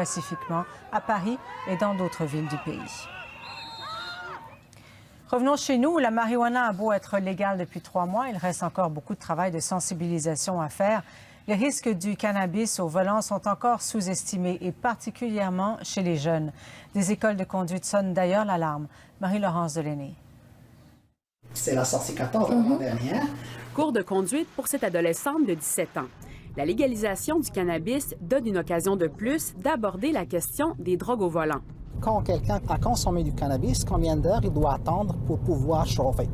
pacifiquement à Paris et dans d'autres villes du pays. Revenons chez nous. La marijuana a beau être légale depuis 3 mois, il reste encore beaucoup de travail de sensibilisation à faire. Les risques du cannabis au volant sont encore sous-estimés, et particulièrement chez les jeunes. Des écoles de conduite sonnent d'ailleurs l'alarme. Marie-Laurence Delenay. C'est la sortie 14 l'année dernière. Cours de conduite pour cette adolescente de 17 ans. La légalisation du cannabis donne une occasion de plus d'aborder la question des drogues au volant. Quand quelqu'un a consommé du cannabis, combien d'heures il doit attendre pour pouvoir chauffer?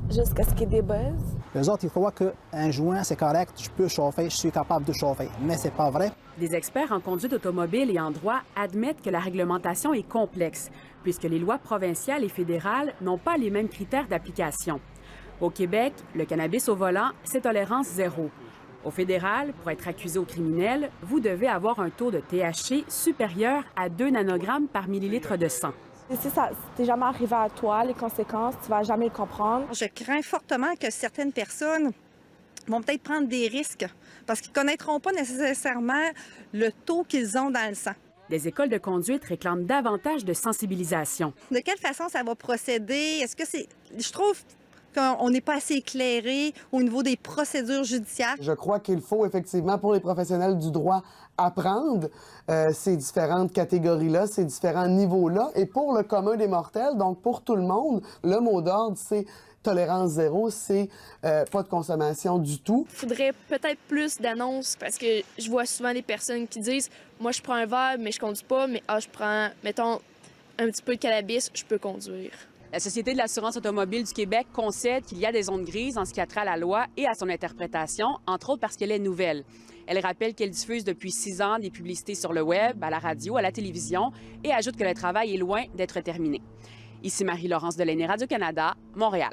Jusqu'à ce qu'il y ait des buzz. Les autres, ils croient qu'un joint, c'est correct, je peux chauffer, je suis capable de chauffer. Mais c'est pas vrai. Des experts en conduite automobile et en droit admettent que la réglementation est complexe, puisque les lois provinciales et fédérales n'ont pas les mêmes critères d'application. Au Québec, le cannabis au volant, c'est tolérance zéro. Au fédéral, pour être accusé au criminel, vous devez avoir un taux de THC supérieur à 2 nanogrammes par millilitre de sang. Si ça t'est jamais arrivé à toi, les conséquences, tu vas jamais le comprendre. Je crains fortement que certaines personnes vont peut-être prendre des risques parce qu'ils ne connaîtront pas nécessairement le taux qu'ils ont dans le sang. Des écoles de conduite réclament davantage de sensibilisation. De quelle façon ça va procéder? Est-ce que c'est... Je trouve qu'on n'est pas assez éclairé au niveau des procédures judiciaires. Je crois qu'il faut effectivement, pour les professionnels du droit, apprendre ces différentes catégories-là, ces différents niveaux-là. Et pour le commun des mortels, donc pour tout le monde, le mot d'ordre, c'est tolérance zéro, c'est pas de consommation du tout. Il faudrait peut-être plus d'annonces parce que je vois souvent des personnes qui disent « Moi, je prends un verre, mais je conduis pas, mais je prends, mettons, un petit peu de cannabis, je peux conduire. » La Société de l'assurance automobile du Québec concède qu'il y a des zones grises en ce qui a trait à la loi et à son interprétation, entre autres parce qu'elle est nouvelle. Elle rappelle qu'elle diffuse depuis 6 ans des publicités sur le web, à la radio, à la télévision et ajoute que le travail est loin d'être terminé. Ici Marie-Laurence Delenay, Radio-Canada, Montréal.